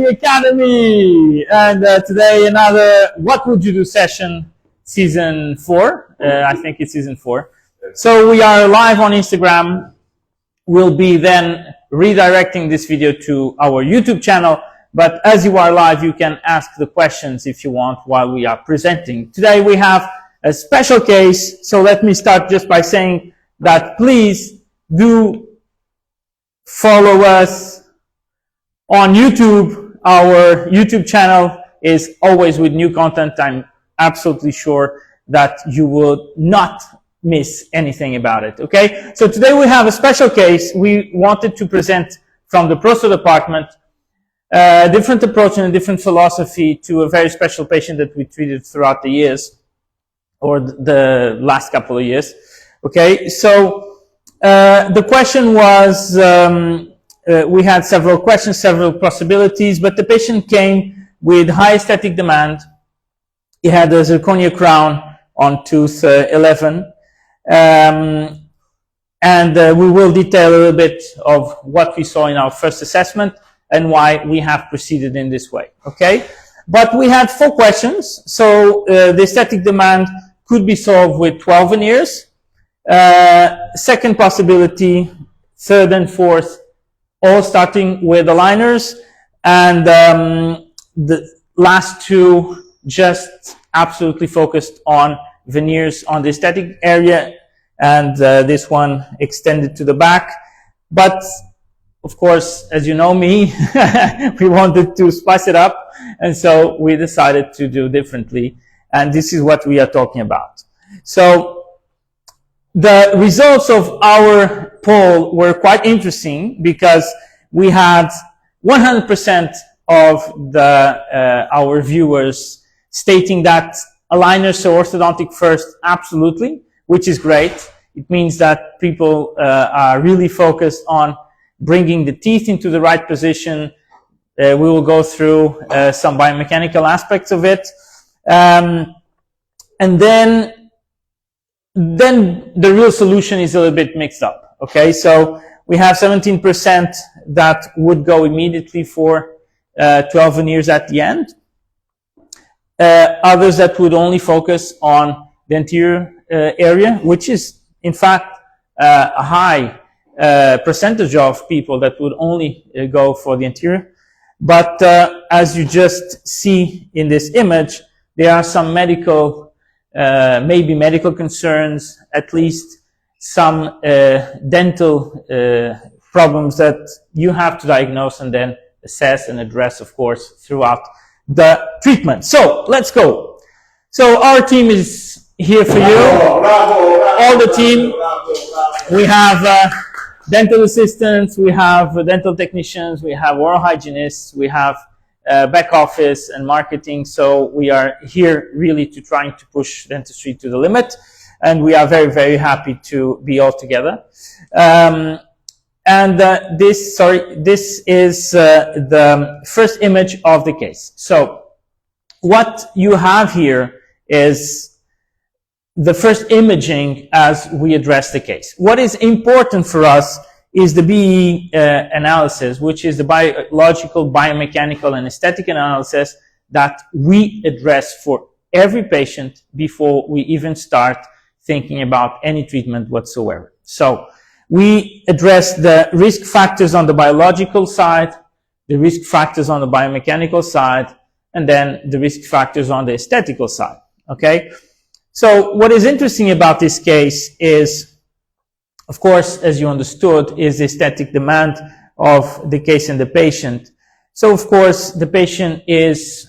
the Academy, and today another What Would You Do session, season 4. I think it's season 4. So we are live on Instagram. We'll be then redirecting this video to our YouTube channel. But as you are live, you can ask the questions if you want while we are presenting. Today we have a special case. So let me start just by saying that please do follow us on YouTube. Our YouTube channel is always with new content. I'm absolutely sure that you will not miss anything about it. Okay, so today we have a special case. We wanted to present from the Prosto department a different approach and a different philosophy to a very special patient that we treated throughout the years, or the last couple of years. Okay, so the question was, we had several questions, several possibilities, but the patient came with high aesthetic demand. He had a zirconia crown on tooth 11. And we will detail a little bit of what we saw in our first assessment and why we have proceeded in this way. Okay, but we had 4 questions. So the aesthetic demand could be solved with 12 veneers. Second possibility, third and fourth, all starting with aligners, and the last 2 just absolutely focused on veneers on the aesthetic area, and this one extended to the back. But of course, as you know me, we wanted to spice it up, and so we decided to do differently, and this is what we are talking about. So the results of our poll were quite interesting because we had 100% of our viewers stating that aligners, so orthodontic first, absolutely, which is great. It means that people are really focused on bringing the teeth into the right position. We will go through some biomechanical aspects of it. And then the real solution is a little bit mixed up. Okay, so we have 17% that would go immediately for 12 veneers at the end. Others that would only focus on the anterior area, which is in fact a high percentage of people that would only go for the anterior. But as you just see in this image, there are some medical, maybe medical concerns, at least some dental problems that you have to diagnose and then assess and address, of course, throughout the treatment. So let's go. So our team is here for you. All the team. We have dental assistants, we have dental technicians, we have oral hygienists, we have back office and marketing. So we are here really to trying to push dentistry to the limit, and we are very, very happy to be all together. This is the first image of the case. So what you have here is the first imaging as we address the case. What is important for us is the BE analysis, which is the biological, biomechanical, and aesthetic analysis that we address for every patient before we even start thinking about any treatment whatsoever. So we address the risk factors on the biological side, the risk factors on the biomechanical side, and then the risk factors on the aesthetical side. Okay? So what is interesting about this case is, of course, as you understood, is the aesthetic demand of the case and the patient. So of course, the patient is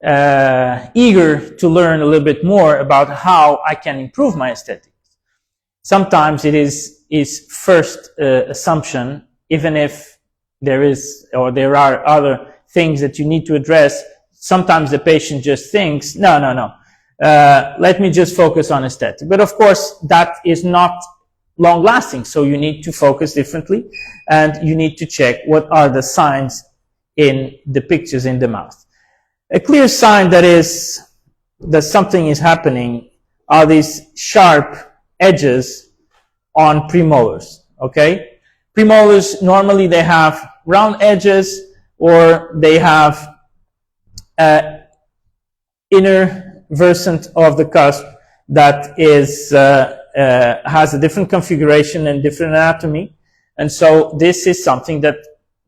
eager to learn a little bit more about how I can improve my aesthetics. Sometimes it is his first assumption, even if there is or there are other things that you need to address. Sometimes the patient just thinks, no, let me just focus on aesthetic. But of course, that is not long lasting. So you need to focus differently, and you need to check what are the signs in the pictures in the mouth. A clear sign that something is happening are these sharp edges on premolars. Okay, premolars normally they have round edges or they have inner versant of the cusp that is has a different configuration and different anatomy, and so this is something that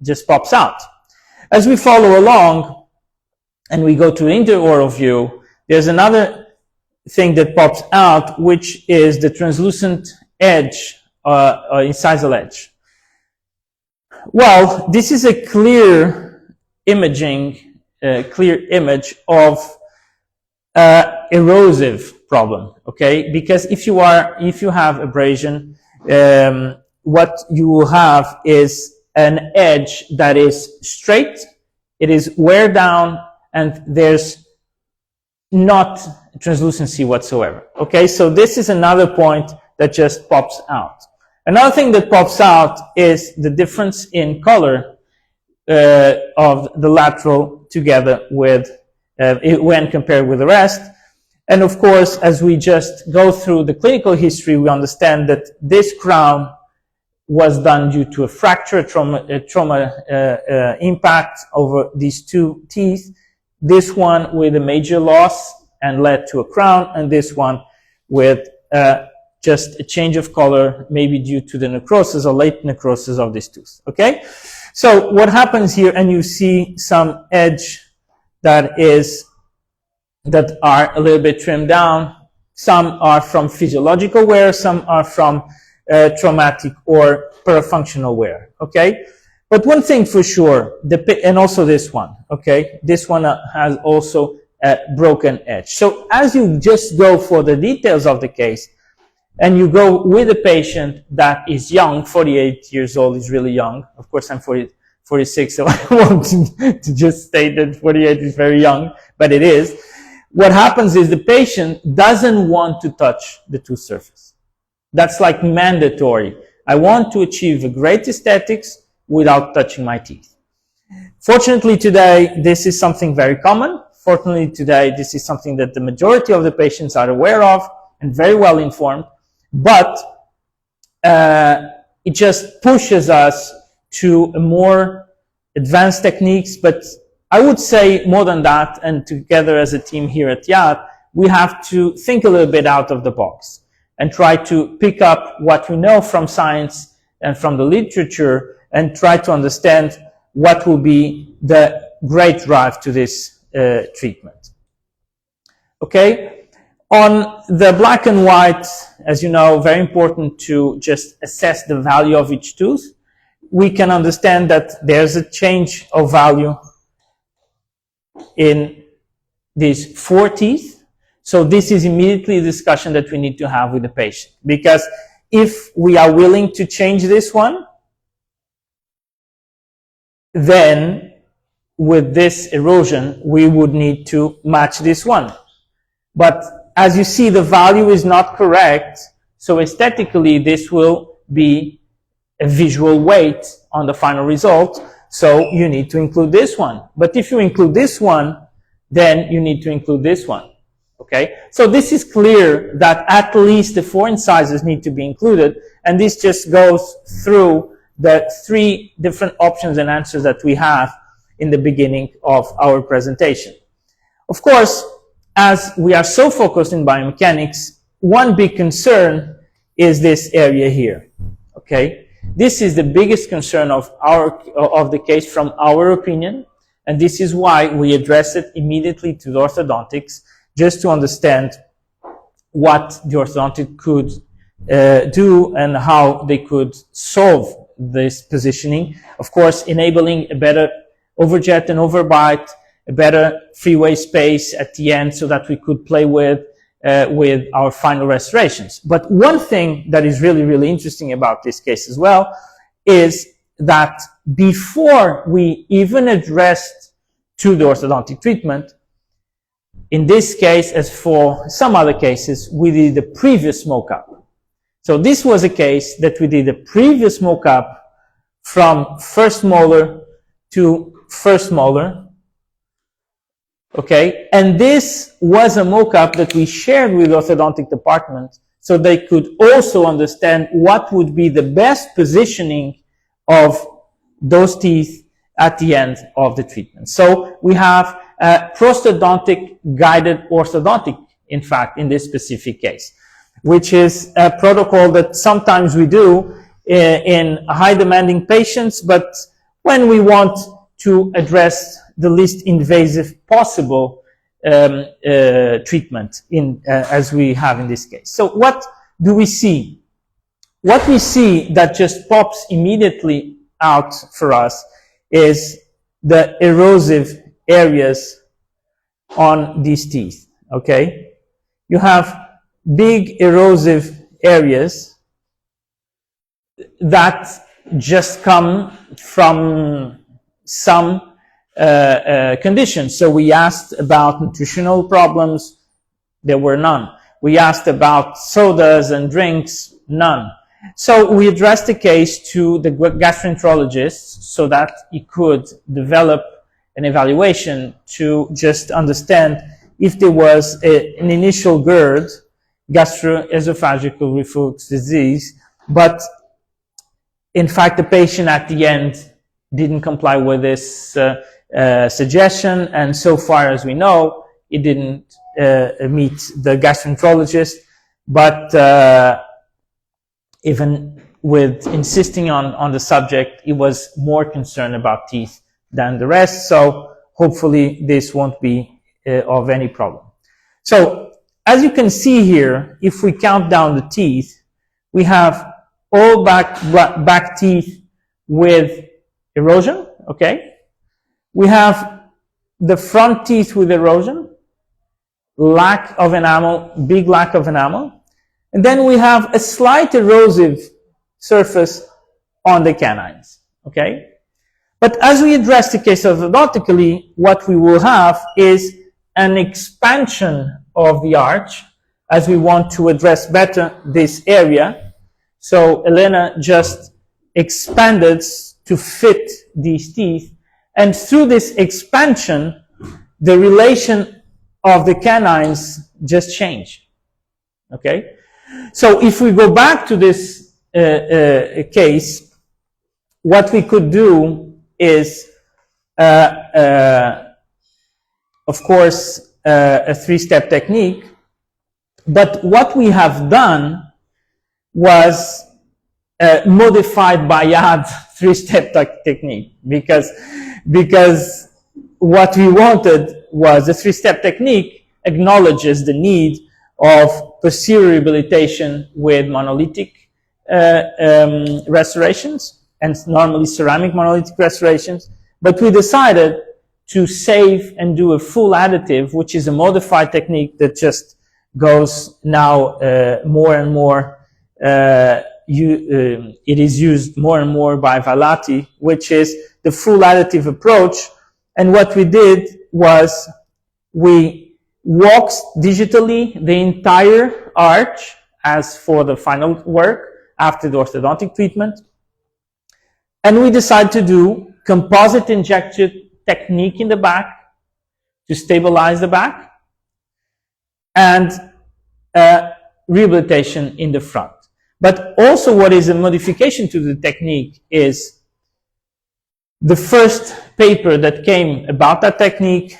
just pops out. As we follow along and we go to the interoral view, there's another thing that pops out, which is the translucent edge, incisal edge. Well, this is a clear imaging, clear image of erosive problem, okay? Because if you have abrasion, what you will have is an edge that is straight, it is wear down, and there's not translucency whatsoever, okay? So this is another point that just pops out. Another thing that pops out is the difference in color of the lateral together with when compared with the rest. And of course, as we just go through the clinical history, we understand that this crown was done due to a fracture, trauma impact over these two teeth. This one with a major loss and led to a crown, and this one with just a change of color, maybe due to the necrosis or late necrosis of this tooth. Okay? So what happens here, and you see some edge that are a little bit trimmed down. Some are from physiological wear, some are from traumatic or parafunctional wear. Okay? But one thing for sure, and also this one, okay? This one has also a broken edge. So as you just go for the details of the case, and you go with a patient that is young, 48 years old is really young. Of course, I'm 46, so I want to just state that 48 is very young, but it is. What happens is the patient doesn't want to touch the tooth surface. That's like mandatory. I want to achieve a great aesthetics without touching my teeth. Fortunately today, this is something very common. Fortunately today, this is something that the majority of the patients are aware of and very well informed, but it just pushes us to a more advanced techniques. But I would say more than that, and together as a team here at YAT, we have to think a little bit out of the box and try to pick up what we know from science and from the literature and try to understand what will be the great drive to this treatment. Okay? On the black and white, as you know, very important to just assess the value of each tooth. We can understand that there's a change of value in these 4 teeth. So this is immediately a discussion that we need to have with the patient. Because if we are willing to change this one, then with this erosion, we would need to match this one. But as you see, the value is not correct. So aesthetically, this will be a visual weight on the final result. So you need to include this one. But if you include this one, then you need to include this one. Okay? So this is clear that at least the 4 incisors need to be included. And this just goes through the 3 different options and answers that we have in the beginning of our presentation. Of course, as we are so focused in biomechanics, one big concern is this area here. Okay? This is the biggest concern of the case from our opinion, and this is why we address it immediately to the orthodontics, just to understand what the orthodontic could do and how they could solve this positioning. Of course, enabling a better overjet and overbite, a better freeway space at the end so that we could play with our final restorations. But one thing that is really, really interesting about this case as well is that before we even addressed to the orthodontic treatment, in this case, as for some other cases, we did the previous smoke-up. So this was a case that we did a previous smoke-up from first molar to first molar. Okay, and this was a mock-up that we shared with the orthodontic department so they could also understand what would be the best positioning of those teeth at the end of the treatment. So we have prosthodontic guided orthodontic, in fact, in this specific case, which is a protocol that sometimes we do in high demanding patients, but when we want to address the least invasive possible treatment as we have in this case. So what do we see? What we see that just pops immediately out for us is the erosive areas on these teeth, okay? You have big erosive areas that just come from some conditions. So we asked about nutritional problems, there were none. We asked about sodas and drinks, none. So we addressed the case to the gastroenterologist so that he could develop an evaluation to just understand if there was an initial GERD, gastroesophageal reflux disease, but in fact the patient at the end didn't comply with this suggestion, and so far as we know, it didn't meet the gastroenterologist, but even with insisting on the subject, he was more concerned about teeth than the rest, so hopefully this won't be of any problem. So, as you can see here, if we count down the teeth, we have all back teeth with erosion, okay? We have the front teeth with erosion, lack of enamel, big lack of enamel, and then we have a slight erosive surface on the canines, okay? But as we address the case orthodontically, what we will have is an expansion of the arch as we want to address better this area. So Elena just expanded to fit these teeth, and through this expansion, the relation of the canines just changed, okay? So if we go back to this case, what we could do is, of course, a three-step technique, but what we have done was modified by Yad three-step technique, because what we wanted was the three-step technique acknowledges the need of posterior rehabilitation with monolithic restorations, and normally ceramic monolithic restorations, but we decided to save and do a full additive, which is a modified technique that just goes now more and more, it is used more and more by Valati, which is the full additive approach. And what we did was we walked digitally the entire arch as for the final work after the orthodontic treatment. And we decided to do composite injection technique in the back to stabilize the back, and rehabilitation in the front. But also what is a modification to the technique is the first paper that came about that technique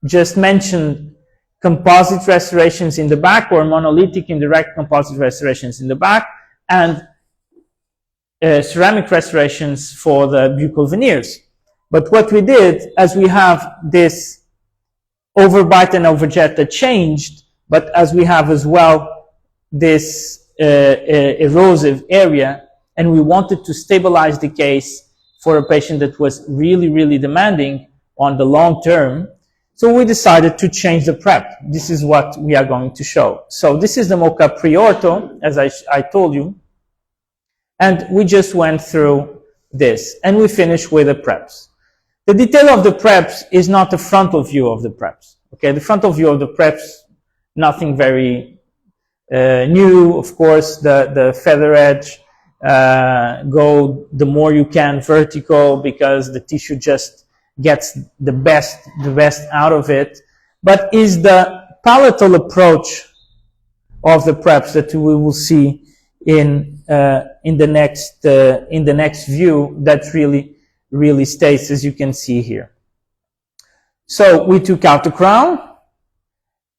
just mentioned composite restorations in the back, or monolithic indirect composite restorations in the back, and ceramic restorations for the buccal veneers. But what we did, as we have this overbite and overjet that changed, but as we have as well this erosive area, and we wanted to stabilize the case for a patient that was really, really demanding on the long term, so we decided to change the prep. This is what we are going to show. So this is the mocha pre-ortho, as I told you, and we just went through this, and we finished with the preps. The detail of the preps is not the frontal view of the preps. Okay, the frontal view of the preps, nothing very new. Of course, the feather edge go the more you can vertical, because the tissue just gets the best out of it. But is the palatal approach of the preps that we will see in the next view that really really stays, as you can see here. So we took out the crown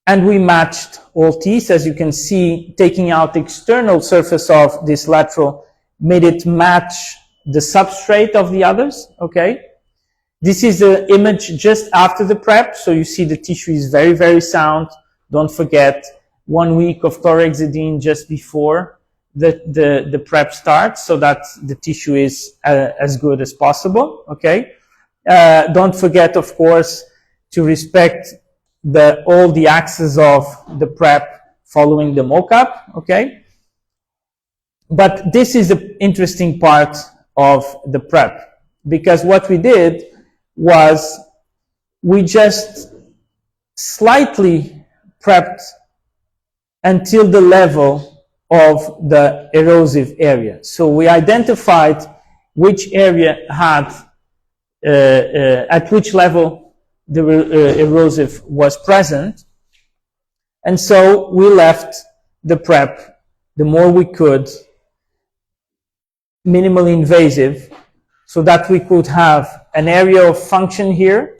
and we matched all teeth. As you can see, taking out the external surface of this lateral made it match the substrate of the others, okay? This is the image just after the prep, so you see the tissue is very, very sound. Don't forget, 1 week of chlorhexidine just before the prep starts, so that the tissue is as good as possible, okay? Don't forget, of course, to respect all the axes of the prep following the mock-up, okay? But this is the interesting part of the prep, because what we did was we just slightly prepped until the level of the erosive area. So we identified which area had, at which level the erosive was present. And so we left the prep, the more we could, minimally invasive, so that we could have an area of function here,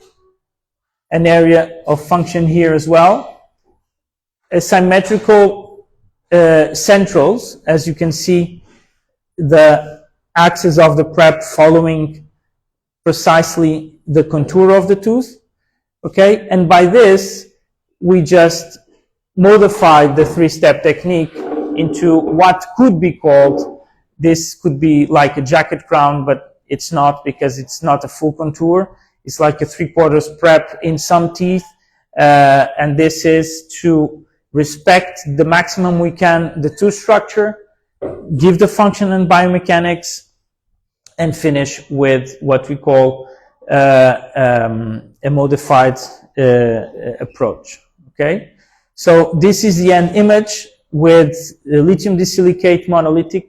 an area of function here as well, a symmetrical centrals, as you can see, the axis of the prep following precisely the contour of the tooth, okay? And by this, we just modified the three-step technique into what could be called, this could be like a jacket crown, but it's not, because it's not a full contour. It's like a 3/4 prep in some teeth, and this is to respect the maximum we can the tooth structure, give the function and biomechanics, and finish with what we call a modified approach. Okay, so this is the end image with lithium disilicate monolithic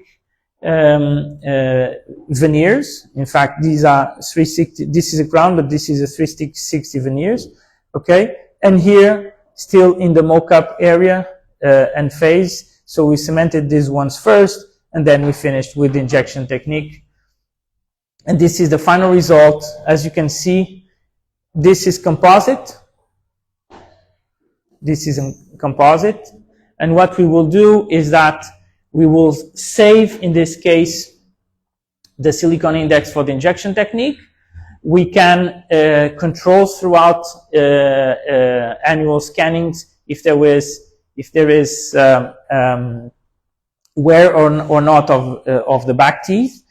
veneers. In fact, these are 360, this is a crown, but this is a 360 veneers, okay? And here, still in the mock-up area and phase, so we cemented these ones first, and then we finished with the injection technique. And this is the final result. As you can see, this is composite. This is a composite. And what we will do is that we will save, in this case, the silicon index for the injection technique. We can control throughout annual scannings if there is wear or not of the back teeth.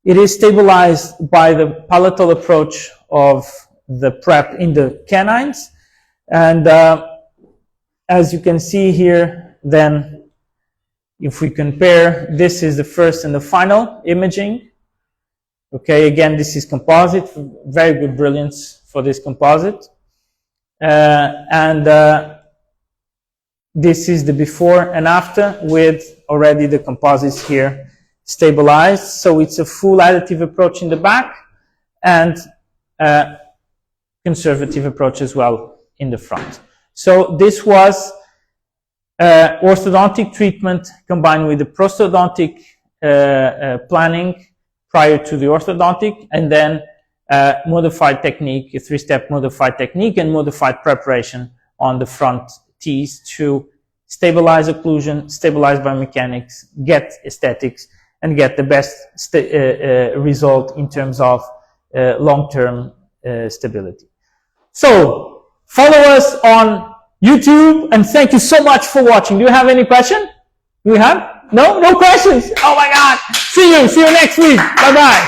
It is stabilized by the palatal approach of the prep in the canines. And as you can see here, then, if we compare, this is the first and the final imaging. Okay, again, this is composite, very good brilliance for this composite. This is the before and after with already the composites here stabilized. So it's a full additive approach in the back and a conservative approach as well in the front. So this was orthodontic treatment combined with the prosthodontic planning prior to the orthodontic, and then modified technique, a three-step modified technique and modified preparation on the front teeth to stabilize occlusion, stabilize biomechanics, get aesthetics, and get the best result in terms of long-term stability. So follow us on YouTube, and thank you so much for watching. Do you have any question? Do you have? No? No questions? Oh my God. See you next week. Bye-bye.